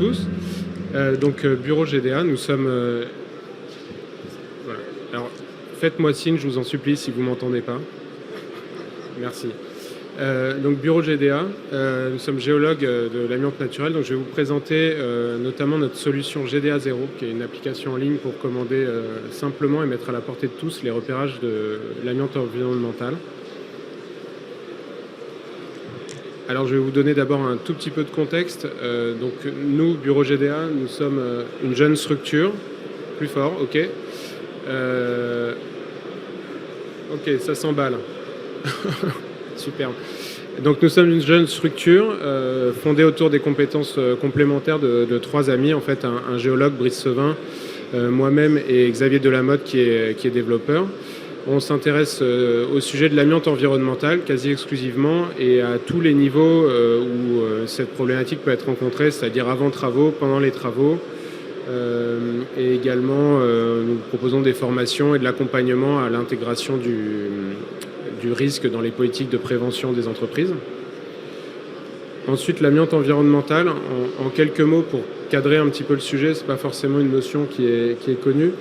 tous. Bureau GDA, nous sommes... voilà. Alors, faites-moi signe, je vous en supplie, si vous ne m'entendez pas. Merci. Bureau GDA, nous sommes géologues de l'amiante naturelle. Donc, je vais vous présenter notamment notre solution GDA 0, qui est une application en ligne pour commander simplement et mettre à la portée de tous les repérages de l'amiante environnementale. Alors, je vais vous donner d'abord un tout petit peu de contexte. Nous, Bureau GDA, nous sommes une jeune structure. Plus fort, ok. Ok, ça s'emballe. Super. Donc nous sommes une jeune structure fondée autour des compétences complémentaires de trois amis, en fait un géologue, Brice Sevin, moi-même et Xavier Delamotte qui est développeur. On s'intéresse au sujet de l'amiante environnementale quasi exclusivement et à tous les niveaux où cette problématique peut être rencontrée, c'est-à-dire avant travaux, pendant les travaux. Et également, nous proposons des formations et de l'accompagnement à l'intégration du risque dans les politiques de prévention des entreprises. Ensuite, l'amiante environnementale, en quelques mots pour cadrer un petit peu le sujet, c'est pas forcément une notion qui est connue.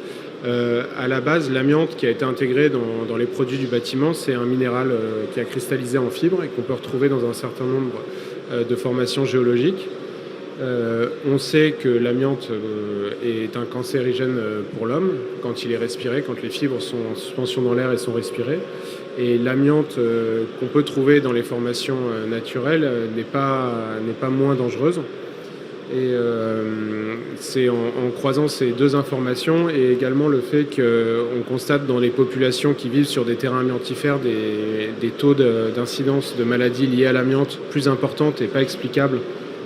À la base, l'amiante qui a été intégrée dans les produits du bâtiment, c'est un minéral qui a cristallisé en fibre et qu'on peut retrouver dans un certain nombre de formations géologiques. On sait que l'amiante est un cancérigène pour l'homme quand il est respiré, quand les fibres sont en suspension dans l'air et sont respirées. Et l'amiante qu'on peut trouver dans les formations naturelles n'est pas moins dangereuse. Et c'est en croisant ces deux informations et également le fait qu'on constate dans les populations qui vivent sur des terrains amiantifères des taux d'incidence de maladies liées à l'amiante plus importantes et pas explicables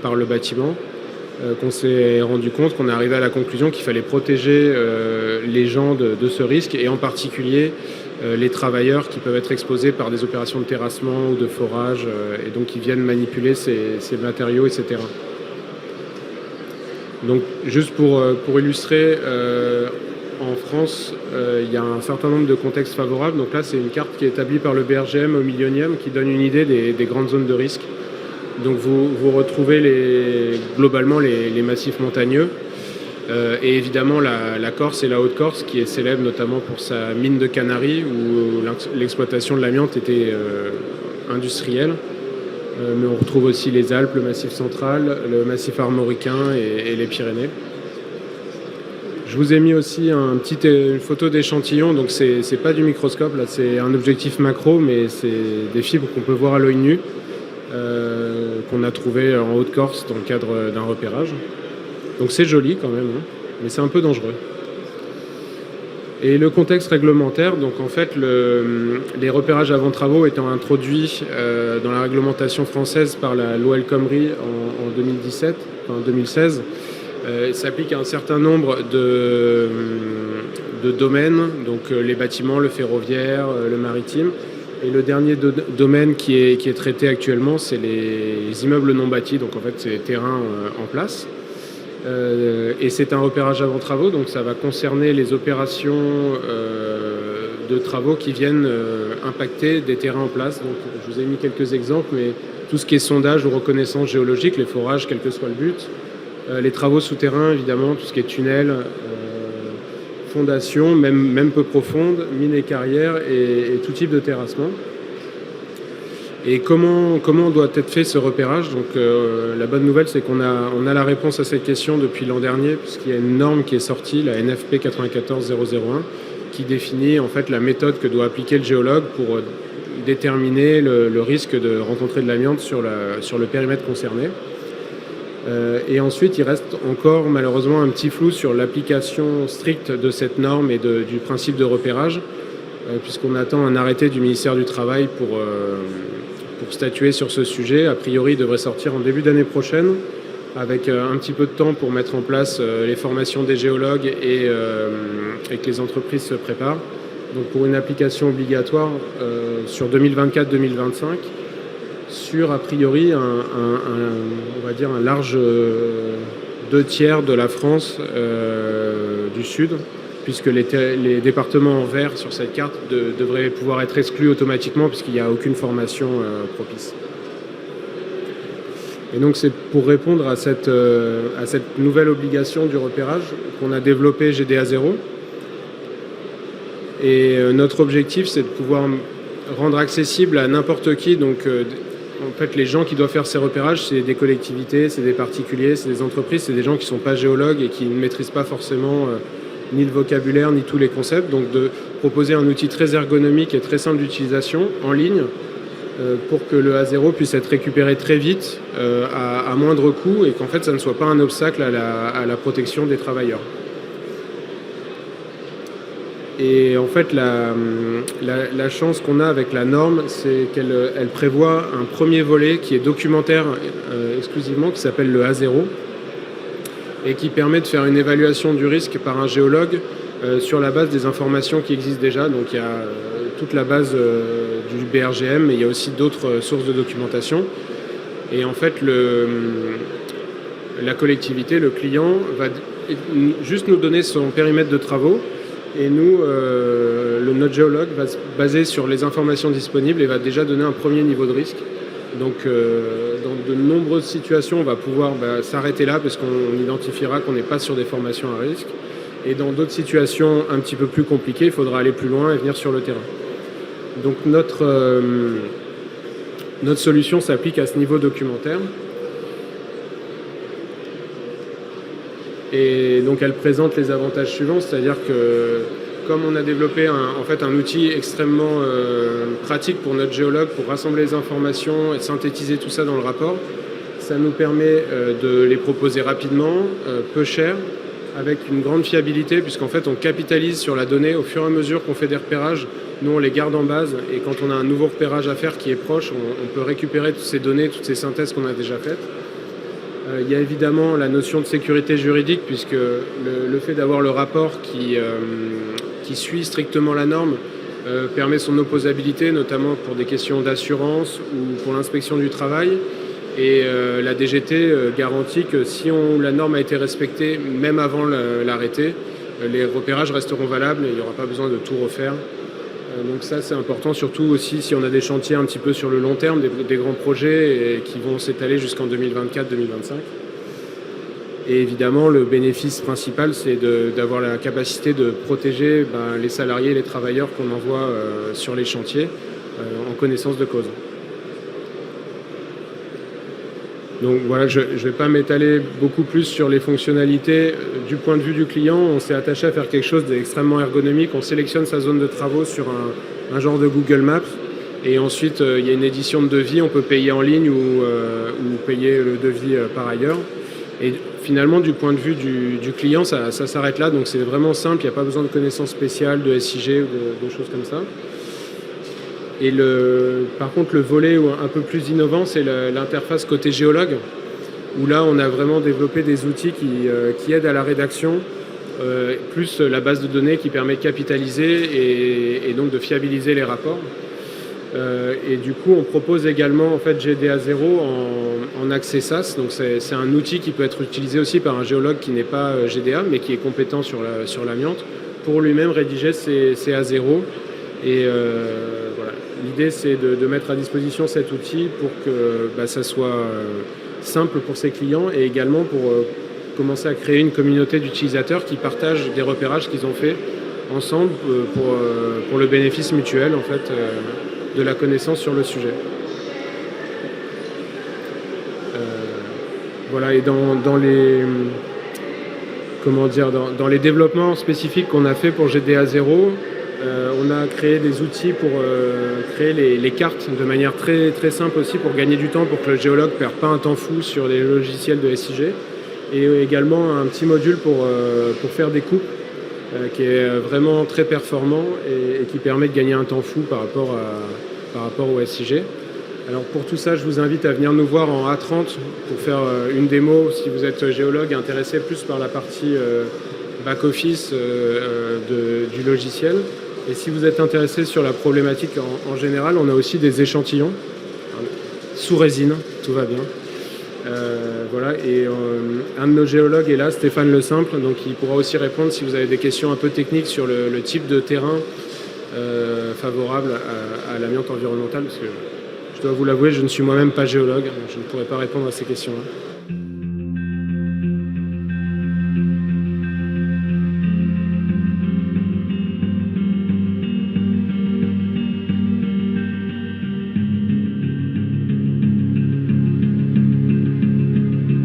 par le bâtiment, qu'on s'est rendu compte, qu'on est arrivé à la conclusion qu'il fallait protéger les gens de ce risque et en particulier les travailleurs qui peuvent être exposés par des opérations de terrassement ou de forage et donc qui viennent manipuler ces matériaux, etc. Donc juste pour illustrer, en France, il y a un certain nombre de contextes favorables. Donc là, c'est une carte qui est établie par le BRGM au millionième qui donne une idée des grandes zones de risque. Donc vous retrouvez globalement les massifs montagneux et évidemment la Corse et la Haute-Corse qui est célèbre notamment pour sa mine de Canaries où l'exploitation de l'amiante était industrielle. Mais on retrouve aussi les Alpes, le Massif central, le Massif armoricain et les Pyrénées. Je vous ai mis aussi une photo d'échantillon, donc c'est pas du microscope, là c'est un objectif macro, mais c'est des fibres qu'on peut voir à l'œil nu, qu'on a trouvé en Haute-Corse dans le cadre d'un repérage. Donc c'est joli quand même, hein, mais c'est un peu dangereux. Et le contexte réglementaire, donc en fait les repérages avant travaux étant introduits dans la réglementation française par la loi El Khomri en 2016, s'applique à un certain nombre de domaines, donc les bâtiments, le ferroviaire, le maritime. Et le dernier domaine qui est traité actuellement, c'est les immeubles non bâtis, donc en fait c'est les terrains en place. Et c'est un repérage avant travaux, donc ça va concerner les opérations de travaux qui viennent impacter des terrains en place. Donc je vous ai mis quelques exemples, mais tout ce qui est sondage ou reconnaissance géologique, les forages, quel que soit le but, les travaux souterrains évidemment, tout ce qui est tunnels, fondations, même peu profondes, mines et carrières et tout type de terrassement. Et comment doit être fait ce repérage? Donc la bonne nouvelle, c'est qu'on a la réponse à cette question depuis l'an dernier, puisqu'il y a une norme qui est sortie, la NFP 94001, qui définit en fait la méthode que doit appliquer le géologue pour déterminer le risque de rencontrer de l'amiante sur le périmètre concerné. Et ensuite, il reste encore malheureusement un petit flou sur l'application stricte de cette norme et du principe de repérage, puisqu'on attend un arrêté du ministère du Travail pour statuer sur ce sujet. A priori, il devrait sortir en début d'année prochaine, avec un petit peu de temps pour mettre en place les formations des géologues et que les entreprises se préparent. Donc pour une application obligatoire sur 2024-2025, sur a priori on va dire un large 2/3 de la France du Sud, puisque les départements en vert sur cette carte devraient pouvoir être exclus automatiquement puisqu'il n'y a aucune formation propice. Et donc c'est pour répondre à cette nouvelle obligation du repérage qu'on a développé GDA 0. Et notre objectif, c'est de pouvoir rendre accessible à n'importe qui. Donc en fait, les gens qui doivent faire ces repérages, c'est des collectivités, c'est des particuliers, c'est des entreprises, c'est des gens qui ne sont pas géologues et qui ne maîtrisent pas forcément ni le vocabulaire, ni tous les concepts. Donc de proposer un outil très ergonomique et très simple d'utilisation en ligne pour que le A0 puisse être récupéré très vite, à moindre coût, et qu'en fait ça ne soit pas un obstacle à la protection des travailleurs. Et en fait la chance qu'on a avec la norme, c'est qu'elle prévoit un premier volet qui est documentaire exclusivement, qui s'appelle le A0, et qui permet de faire une évaluation du risque par un géologue sur la base des informations qui existent déjà. Donc il y a toute la base du BRGM, mais il y a aussi d'autres sources de documentation. Et en fait, la collectivité, le client, va juste nous donner son périmètre de travaux, et nous, notre géologue va se baser sur les informations disponibles et va déjà donner un premier niveau de risque. Donc dans de nombreuses situations, on va pouvoir s'arrêter là parce qu'on identifiera qu'on n'est pas sur des formations à risque. Et dans d'autres situations un petit peu plus compliquées, il faudra aller plus loin et venir sur le terrain. Donc notre solution s'applique à ce niveau documentaire. Et donc elle présente les avantages suivants, c'est-à-dire que comme on a développé un outil extrêmement pratique pour notre géologue pour rassembler les informations et synthétiser tout ça dans le rapport, ça nous permet de les proposer rapidement, peu cher, avec une grande fiabilité, puisqu'en fait on capitalise sur la donnée au fur et à mesure qu'on fait des repérages. Nous on les garde en base, et quand on a un nouveau repérage à faire qui est proche, on peut récupérer toutes ces données, toutes ces synthèses qu'on a déjà faites. Il y a évidemment la notion de sécurité juridique, puisque le fait d'avoir le rapport qui suit strictement la norme permet son opposabilité, notamment pour des questions d'assurance ou pour l'inspection du travail. Et la DGT garantit que si la norme a été respectée, même avant l'arrêté, les repérages resteront valables et il n'y aura pas besoin de tout refaire. Donc ça, c'est important, surtout aussi si on a des chantiers un petit peu sur le long terme, des grands projets qui vont s'étaler jusqu'en 2024-2025. Et évidemment, le bénéfice principal, c'est d'avoir la capacité de protéger les salariés et les travailleurs qu'on envoie sur les chantiers en connaissance de cause. Donc voilà, je ne vais pas m'étaler beaucoup plus sur les fonctionnalités. Du point de vue du client, on s'est attaché à faire quelque chose d'extrêmement ergonomique. On sélectionne sa zone de travaux sur un genre de Google Maps. Et ensuite, il y a une édition de devis. On peut payer en ligne ou payer le devis par ailleurs. Et finalement, du point de vue du client, ça s'arrête là. Donc c'est vraiment simple. Il n'y a pas besoin de connaissances spéciales, de SIG ou de choses comme ça. Et par contre, le volet un peu plus innovant, c'est l'interface côté géologue, où là, on a vraiment développé des outils qui aident à la rédaction, plus la base de données qui permet de capitaliser et donc de fiabiliser les rapports. Et du coup, on propose également en fait GDA 0 en accès SaaS. Donc c'est un outil qui peut être utilisé aussi par un géologue qui n'est pas GDA, mais qui est compétent sur l'amiante, pour lui-même rédiger ses A0. Et voilà. L'idée, c'est de mettre à disposition cet outil pour que ça soit simple pour ses clients, et également pour commencer à créer une communauté d'utilisateurs qui partagent des repérages qu'ils ont fait ensemble pour le bénéfice mutuel en fait, de la connaissance sur le sujet. Voilà, et dans les développements spécifiques qu'on a fait pour GDA 0, on a créé des outils pour créer les cartes de manière très, très simple aussi, pour gagner du temps, pour que le géologue ne perde pas un temps fou sur les logiciels de SIG. Et également un petit module pour faire des coupes qui est vraiment très performant et qui permet de gagner un temps fou par rapport au SIG. Alors pour tout ça, je vous invite à venir nous voir en A30 pour faire une démo si vous êtes géologue intéressé plus par la partie back-office du logiciel. Et si vous êtes intéressé sur la problématique en général, on a aussi des échantillons sous résine, tout va bien. Voilà, et un de nos géologues est là, Stéphane Le Simple, donc il pourra aussi répondre si vous avez des questions un peu techniques sur le type de terrain favorable à l'amiante environnementale, parce que Je dois vous l'avouer, je ne suis moi-même pas géologue, donc je ne pourrais pas répondre à ces questions-là.